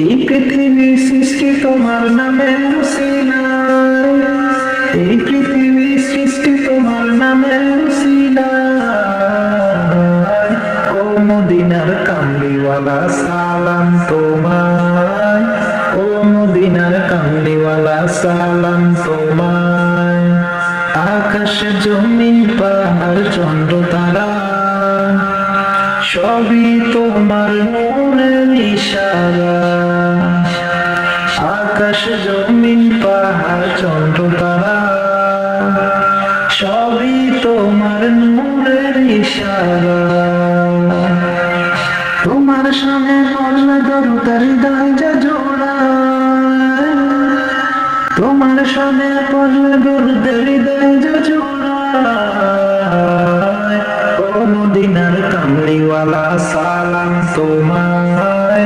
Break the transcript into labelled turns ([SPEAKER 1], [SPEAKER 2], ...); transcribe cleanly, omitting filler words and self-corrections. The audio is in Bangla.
[SPEAKER 1] এই পৃথিবীর সৃষ্টি তোমার নামে উসিলায়, এই পৃথিবীর সৃষ্টি তোমার নামে উসিলায়। ও মদিনার কামলিওয়ালা সালাম তোমায়, ও মদিনার কামলিওয়ালা সালাম তোমায়। আকাশ জমিন পাহাড় চন্দ্র তারা সবই তোমার নূরের ইশারা। আকাশ জমিন পাহাড় চন্দ্র তারা সবই তোমার নূরের ইশারা। তোমার সামনে পড়লে দরুদের হৃদয় যা জোড়ায়, তোমার সামনে পড়লে দরুদের হৃদয় যা জোড়ায়। ও মদিনার কামলিওয়ালা সালাম তোমায়,